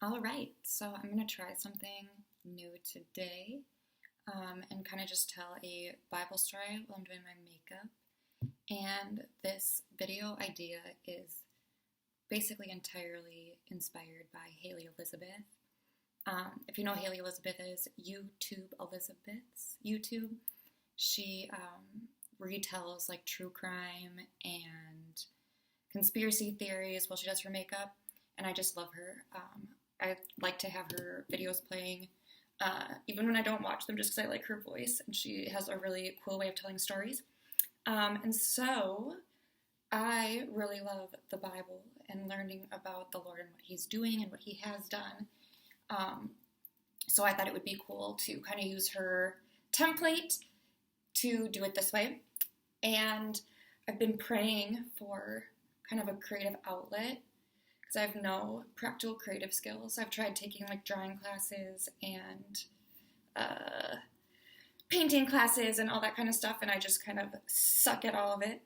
All right, so I'm going to try something new today and kind of just tell a Bible story while I'm doing my makeup. And this video idea is basically entirely inspired by Haley Elizabeth. If you know Haley Elizabeth is YouTube Elizabeth's YouTube. She retells like true crime and conspiracy theories while she does her makeup, and I just love her. I like to have her videos playing, even when I don't watch them, just because I like her voice, and she has a really cool way of telling stories. And so I really love the Bible and learning about the Lord and what He's doing and what He has done. So I thought it would be cool to kind of use her template to do it this way. And I've been praying for kind of a creative outlet because I have no practical creative skills. I've tried taking like drawing classes and painting classes and all that kind of stuff, and I just kind of suck at all of it.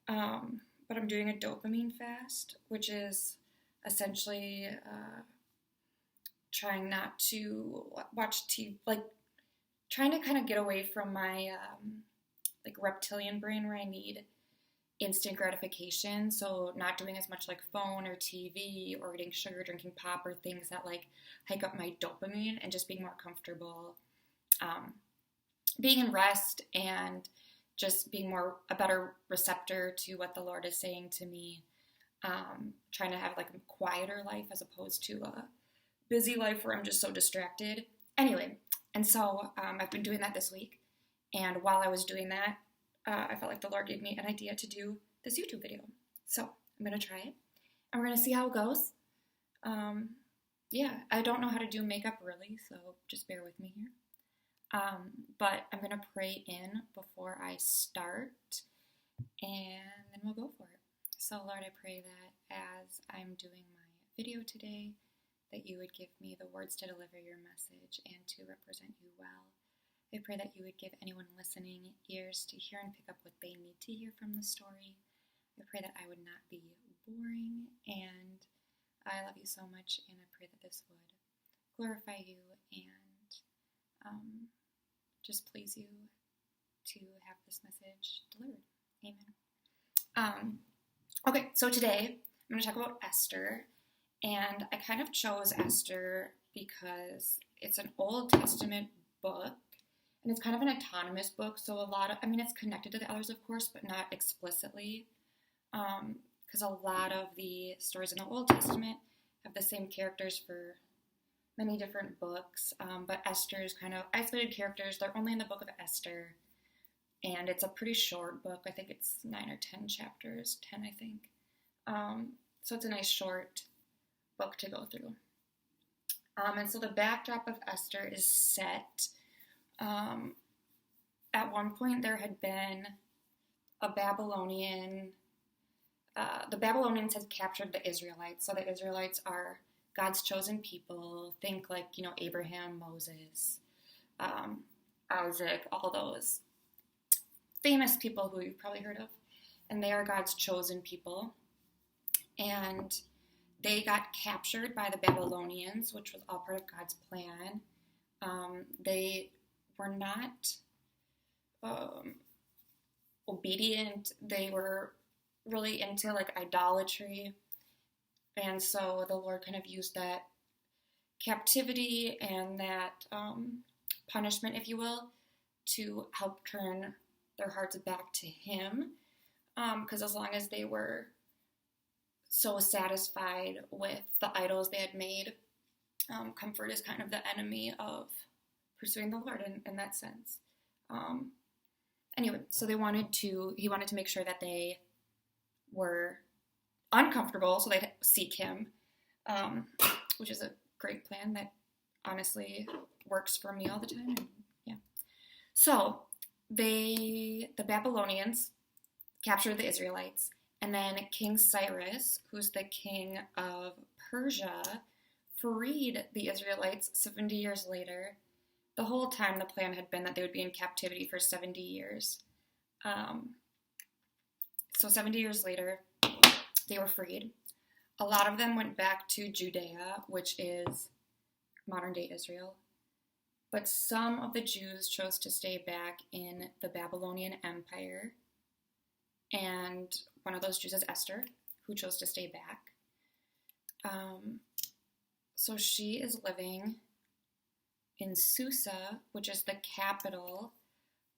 But I'm doing a dopamine fast, which is essentially trying not to watch TV, like trying to kind of get away from my like reptilian brain where I need instant gratification. So not doing as much like phone or TV or eating sugar, drinking pop, or things that like hike up my dopamine, and just being more comfortable, being in rest and just being a better receptor to what the Lord is saying to me. Trying to have like a quieter life as opposed to a busy life where I'm just so distracted. Anyway, and so I've been doing that this week. And while I was doing that, I felt like the Lord gave me an idea to do this YouTube video. So I'm going to try it. And we're going to see how it goes. Yeah, I don't know how to do makeup really, so just bear with me here. But I'm going to pray in before I start, and then we'll go for it. So Lord, I pray that as I'm doing my video today, that you would give me the words to deliver your message and to represent you well. I pray that you would give anyone listening ears to hear and pick up what they need to hear from the story. I pray that I would not be boring, and I love you so much, and I pray that this would glorify you and just please you to have this message delivered. Amen. Okay, so today I'm going to talk about Esther, and I kind of chose Esther because it's an Old Testament book, and it's kind of an autonomous book, so it's connected to the others, of course, but not explicitly, because a lot of the stories in the Old Testament have the same characters for many different books, but Esther's kind of isolated characters. They're only in the book of Esther, and it's a pretty short book. I think it's 9 or 10 chapters, 10 I think, so it's a nice short book to go through. And so the backdrop of Esther is set. At one point there had been a Babylonian, the Babylonians had captured the Israelites. So the Israelites are God's chosen people. Think like, Abraham, Moses, Isaac, all those famous people who you've probably heard of. And they are God's chosen people. And they got captured by the Babylonians, which was all part of God's plan. They were not obedient. They were really into like idolatry. And so the Lord kind of used that captivity and that punishment, if you will, to help turn their hearts back to Him. Because as long as they were so satisfied with the idols they had made, comfort is kind of the enemy of pursuing the Lord in that sense. Anyway, so he wanted to make sure that they were uncomfortable so they'd seek Him, which is a great plan that honestly works for me all the time. And, yeah. So the Babylonians captured the Israelites, and then King Cyrus, who's the king of Persia, freed the Israelites 70 years later. The whole time the plan had been that they would be in captivity for 70 years. So 70 years later, they were freed. A lot of them went back to Judea, which is modern-day Israel. But some of the Jews chose to stay back in the Babylonian Empire. And one of those Jews is Esther, who chose to stay back. So she is living in Susa, which is the capital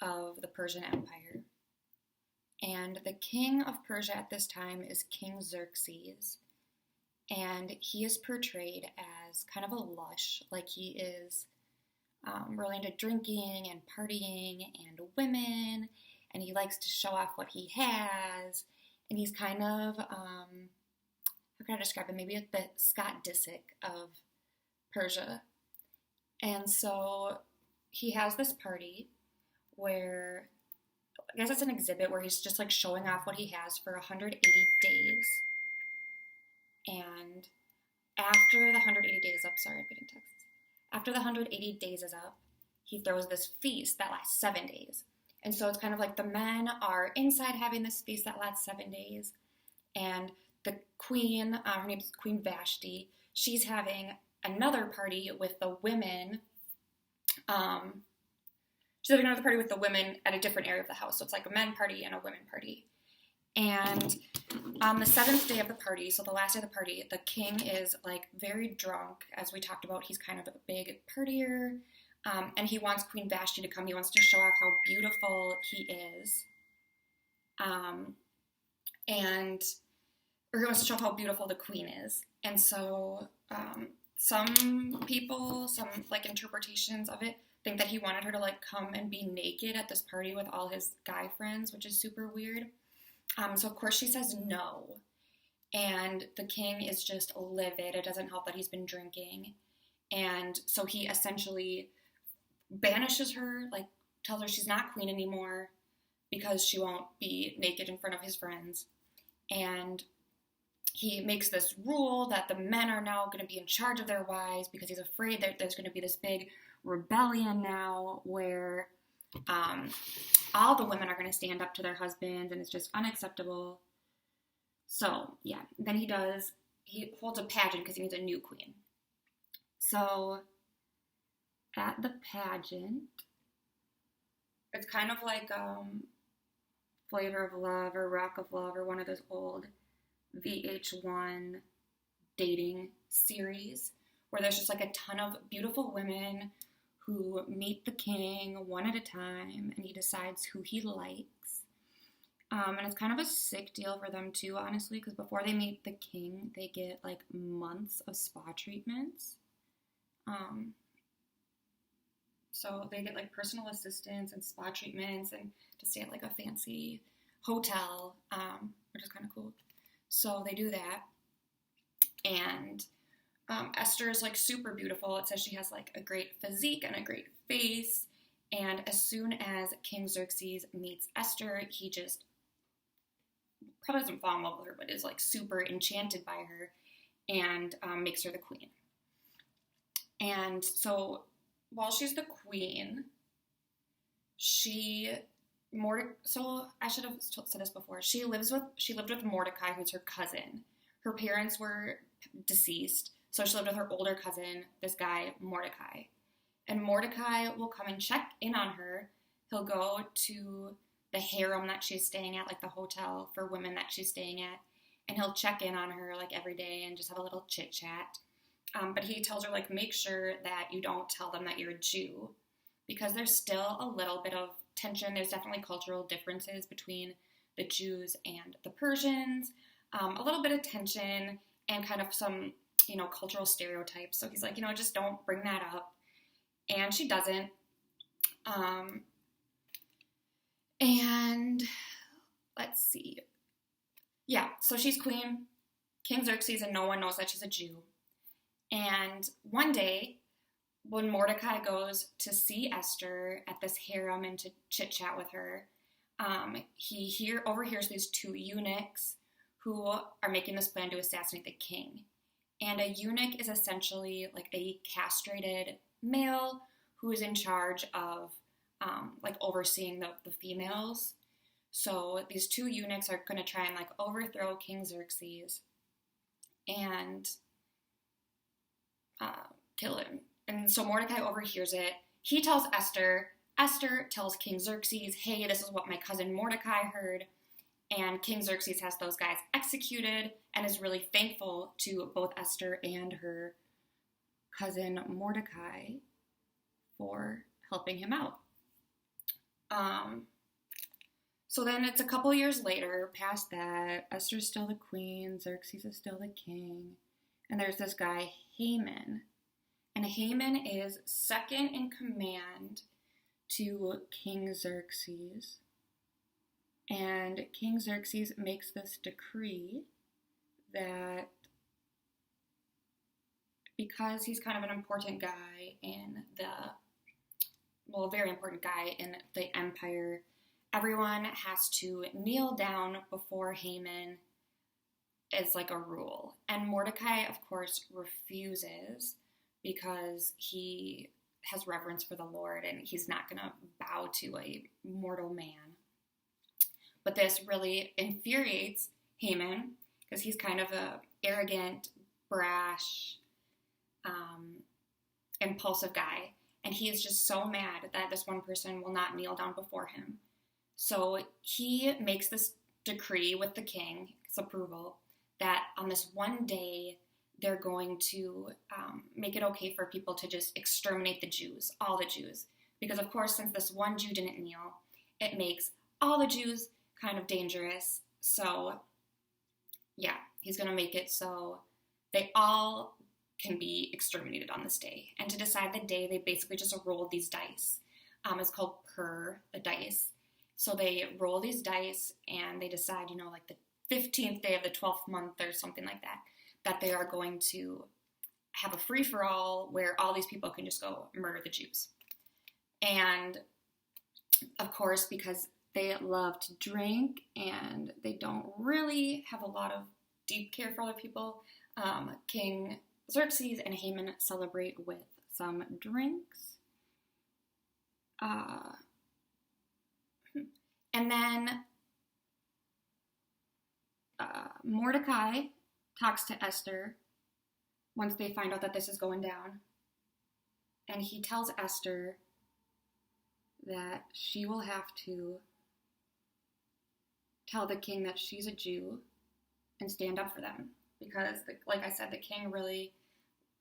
of the Persian Empire. And the king of Persia at this time is King Xerxes. And he is portrayed as kind of a lush, like he is really into drinking and partying and women, and he likes to show off what he has, and he's kind of, how can I describe him? Maybe like the Scott Disick of Persia. And so he has this party where, I guess it's an exhibit where he's just like showing off what he has for 180 days. And after the 180 days is up, sorry, I'm getting texts. After the 180 days is up, he throws this feast that lasts 7 days. And so it's kind of like the men are inside having this feast that lasts 7 days. And the queen, her name is Queen Vashti, she's having another party with the women. She's having another party with the women at a different area of the house. So it's like a men party and a women party. And on the 7th day of the party, so the last day of the party, the king is like very drunk. As we talked about, he's kind of a big partier. And he wants Queen Vashti to come. He wants to show off how beautiful he is. Or he wants to show off how beautiful the queen is. And so some people, some like interpretations of it, think that he wanted her to like come and be naked at this party with all his guy friends, which is super weird. So of course she says no. And the king is just livid. It doesn't help that he's been drinking. And so he essentially banishes her, like tells her she's not queen anymore because she won't be naked in front of his friends. And he makes this rule that the men are now going to be in charge of their wives because he's afraid that there's going to be this big rebellion now where all the women are going to stand up to their husbands and it's just unacceptable. So, yeah, then he holds a pageant because he needs a new queen. So, at the pageant, it's kind of like Flavor of Love or Rock of Love or one of those old VH1 dating series where there's just like a ton of beautiful women who meet the king one at a time and he decides who he likes. And it's kind of a sick deal for them too, honestly, because before they meet the king, they get like months of spa treatments. So they get like personal assistants and spa treatments and to stay at like a fancy hotel, which is kind of cool. So they do that. And Esther is like super beautiful. It says she has like a great physique and a great face. And as soon as King Xerxes meets Esther, he just probably doesn't fall in love with her, but is like super enchanted by her and makes her the queen. And so while she's the queen, so I should have said this before. She lived with Mordecai, who's her cousin. Her parents were deceased, so she lived with her older cousin, this guy, Mordecai. And Mordecai will come and check in on her. He'll go to the harem that she's staying at, like the hotel for women that she's staying at, and he'll check in on her like every day and just have a little chit chat. But he tells her, like, make sure that you don't tell them that you're a Jew, because there's still a little bit of tension. There's definitely cultural differences between the Jews and the Persians, a little bit of tension and kind of some, cultural stereotypes. So he's like, just don't bring that up. And she doesn't. And let's see. Yeah, so she's queen, King Xerxes, and no one knows that she's a Jew. And one day, when Mordecai goes to see Esther at this harem and to chit-chat with her, he overhears these two eunuchs who are making this plan to assassinate the king. And a eunuch is essentially like a castrated male who is in charge of overseeing the females. So these two eunuchs are going to try and overthrow King Xerxes. and kill him. And so Mordecai overhears it. He tells Esther. Esther tells King Xerxes, hey, this is what my cousin Mordecai heard. And King Xerxes has those guys executed and is really thankful to both Esther and her cousin Mordecai for helping him out. So then it's a couple years later, past that, Esther's still the queen, Xerxes is still the king, and there's this guy, Haman. And Haman is second in command to King Xerxes. And King Xerxes makes this decree that because he's kind of an important guy in a very important guy in the empire, everyone has to kneel down before Haman as like a rule. And Mordecai, of course, refuses because he has reverence for the Lord and he's not going to bow to a mortal man. But this really infuriates Haman because he's kind of a arrogant, brash, impulsive guy. And he is just so mad that this one person will not kneel down before him. So he makes this decree with the king's approval that on this one day they're going to make it okay for people to just exterminate the Jews, all the Jews. Because of course, since this one Jew didn't kneel, it makes all the Jews kind of dangerous. So yeah, he's going to make it so they all can be exterminated on this day. And to decide the day, they basically just roll these dice. It's called the dice. So they roll these dice and they decide, like the 15th day of the 12th month or something like that, that they are going to have a free-for-all where all these people can just go murder the Jews. And of course, because they love to drink and they don't really have a lot of deep care for other people, King Xerxes and Haman celebrate with some drinks. And then Mordecai talks to Esther once they find out that this is going down. And he tells Esther that she will have to tell the king that she's a Jew and stand up for them. Because, like I said, the king really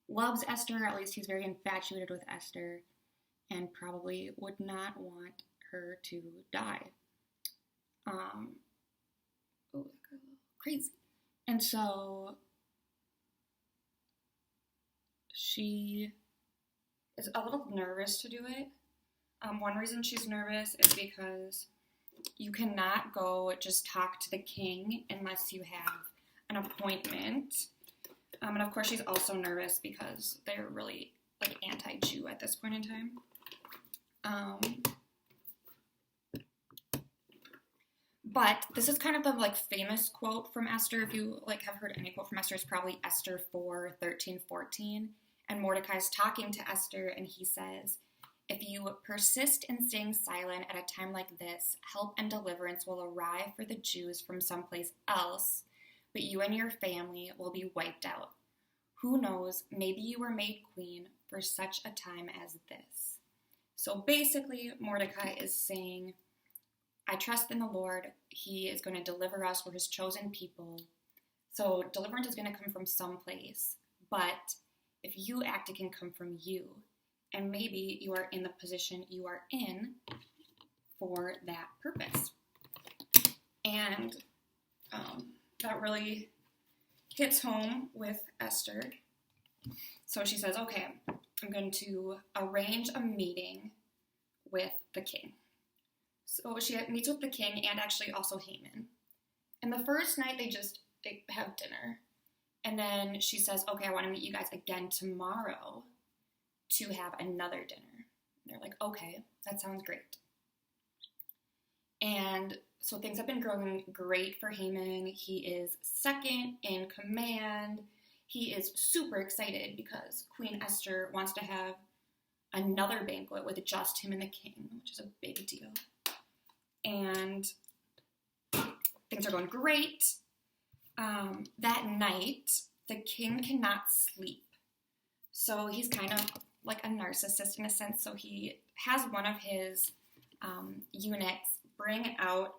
loves Esther. At least he's very infatuated with Esther and probably would not want her to die. Crazy. And so she is a little nervous to do it. One reason she's nervous is because you cannot go just talk to the king unless you have an appointment. And of course she's also nervous because they're really like anti-Jew at this point in time. But this is kind of the like famous quote from Esther. If you like have heard any quote from Esther, it's probably Esther 4:13-14. And Mordecai's talking to Esther and he says, if you persist in staying silent at a time like this, help and deliverance will arrive for the Jews from someplace else, but you and your family will be wiped out. Who knows, maybe you were made queen for such a time as this. So basically, Mordecai is saying, I trust in the Lord. He is going to deliver us. We're his chosen people. So deliverance is going to come from someplace. But if you act, it can come from you. And maybe you are in the position you are in for that purpose. And that really hits home with Esther. So she says, okay, I'm going to arrange a meeting with the king. So she meets with the king and actually also Haman. And the first night they have dinner. And then she says, okay, I want to meet you guys again tomorrow to have another dinner. And they're like, okay, that sounds great. And so things have been growing great for Haman. He is second in command. He is super excited because Queen Esther wants to have another banquet with just him and the king, which is a big deal. And things are going great. That night, the king cannot sleep. So he's kind of like a narcissist in a sense. So he has one of his eunuchs bring out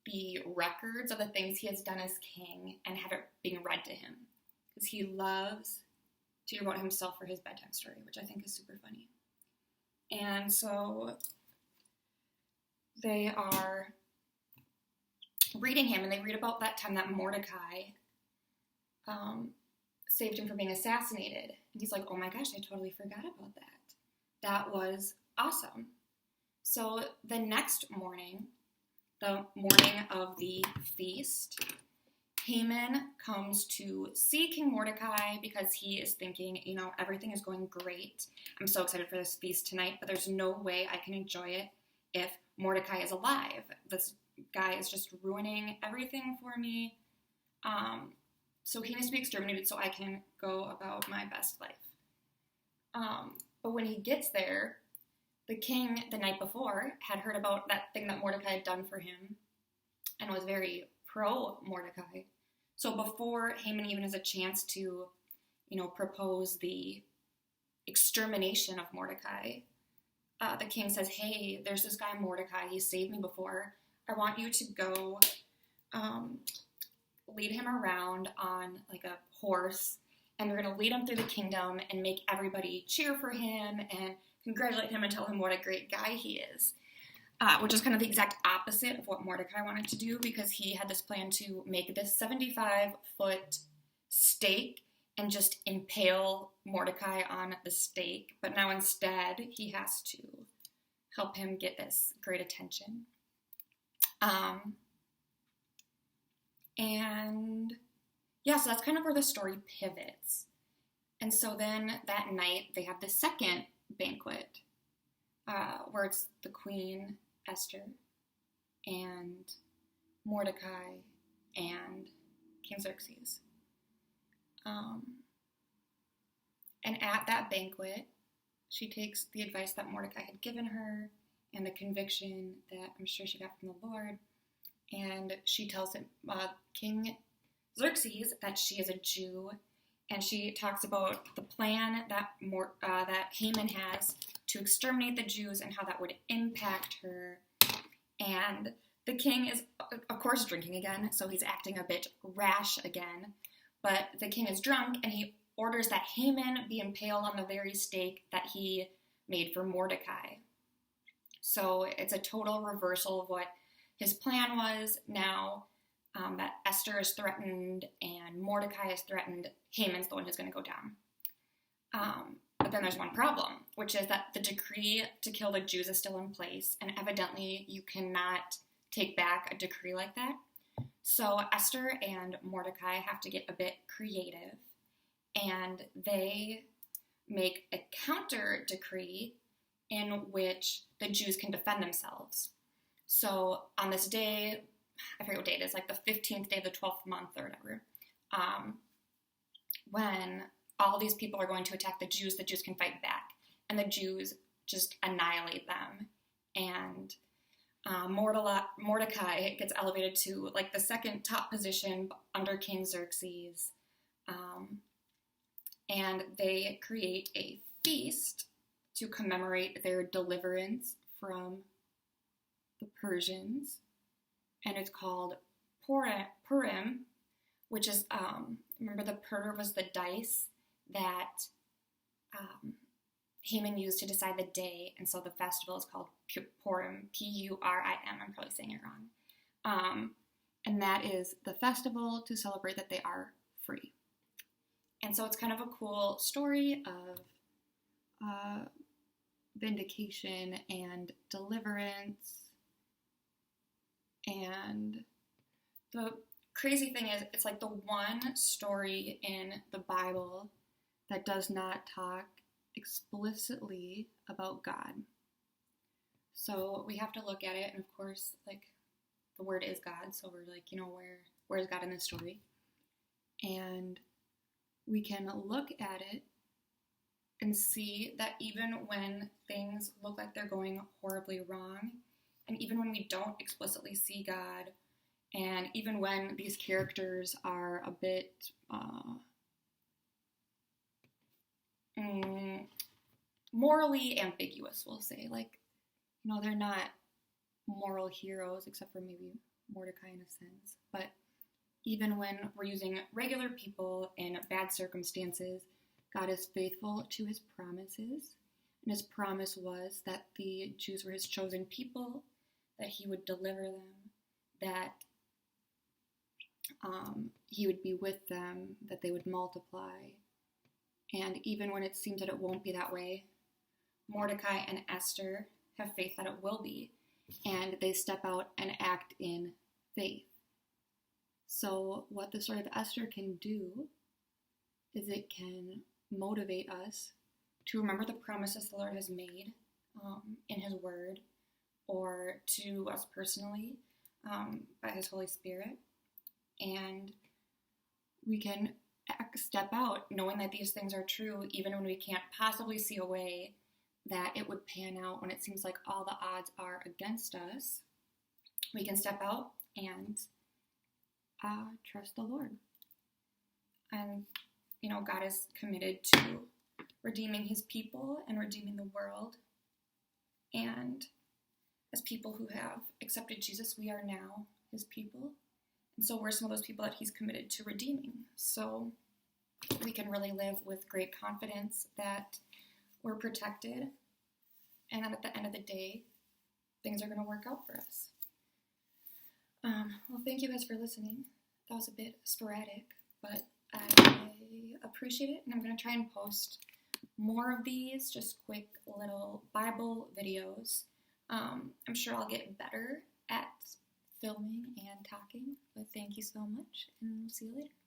the records of the things he has done as king and have it being read to him. Because he loves to hear about himself for his bedtime story, which I think is super funny. And so they are reading him, and they read about that time that Mordecai saved him from being assassinated. And he's like, oh my gosh, I totally forgot about that. That was awesome. So the next morning, the morning of the feast, Haman comes to see King Mordecai because he is thinking, everything is going great. I'm so excited for this feast tonight, but there's no way I can enjoy it if Mordecai is alive. This guy is just ruining everything for me. So he needs to be exterminated so I can go about my best life. But when he gets there, the king the night before had heard about that thing that Mordecai had done for him and was very pro-Mordecai. So before Haman even has a chance to, propose the extermination of Mordecai, the king says, hey, there's this guy Mordecai. He saved me before. I want you to go lead him around on like a horse, and you're going to lead him through the kingdom and make everybody cheer for him and congratulate him and tell him what a great guy he is. Which is kind of the exact opposite of what Mordecai wanted to do, because he had this plan to make this 75-foot stake and just impale Mordecai on the stake. But now instead, he has to help him get this great attention. So that's kind of where the story pivots. And so then that night, they have the second banquet, where it's the queen, Esther, and Mordecai, and King Xerxes. And at that banquet, she takes the advice that Mordecai had given her and the conviction that I'm sure she got from the Lord, and she tells him, King Xerxes, that she is a Jew, and she talks about the plan that Haman has to exterminate the Jews and how that would impact her. And the king is, of course, drinking again, so he's acting a bit rash again. But the king is drunk, and he orders that Haman be impaled on the very stake that he made for Mordecai. So it's a total reversal of what his plan was. Now that Esther is threatened and Mordecai is threatened, Haman's the one who's going to go down. But then there's one problem, which is that the decree to kill the Jews is still in place, and evidently you cannot take back a decree like that. So Esther and Mordecai have to get a bit creative, and they make a counter decree in which the Jews can defend themselves. So on this day, I forget what day it is, like the 15th day of the 12th month or whatever, when all these people are going to attack the Jews can fight back, and the Jews just annihilate them. And Mordecai gets elevated to like the second top position under King Xerxes, and they create a feast to commemorate their deliverance from the Persians, and it's called Purim, which is, remember the pur was the dice that Haman used to decide the day, and so the festival is called Purim, P-U-R-I-M, I'm probably saying it wrong. And that is the festival to celebrate that they are free. And so it's kind of a cool story of vindication and deliverance. And the crazy thing is, it's like the one story in the Bible that does not talk explicitly about God. So we have to look at it, and of course, like, the word is God, so we're like, where is God in this story? And we can look at it and see that even when things look like they're going horribly wrong, and even when we don't explicitly see God, and even when these characters are a bit morally ambiguous, we'll say. Like, they're not moral heroes, except for maybe Mordecai in a sense. But even when we're using regular people in bad circumstances, God is faithful to his promises. And his promise was that the Jews were his chosen people, that he would deliver them, that he would be with them, that they would multiply. And even when it seems that it won't be that way, Mordecai and Esther have faith that it will be, and they step out and act in faith. So what the story of Esther can do is it can motivate us to remember the promises the Lord has made in his word, or to us personally by his Holy Spirit. And we can step out knowing that these things are true, even when we can't possibly see a way that it would pan out, when it seems like all the odds are against us. We can step out and trust the Lord. And, God is committed to redeeming his people and redeeming the world. And as people who have accepted Jesus, we are now his people. And so we're some of those people that he's committed to redeeming. So we can really live with great confidence that we're protected, and that at the end of the day, things are going to work out for us. Well, thank you guys for listening. That was a bit sporadic, but I appreciate it, and I'm going to try and post more of these, just quick little Bible videos. I'm sure I'll get better at filming and talking, but thank you so much, and we'll see you later.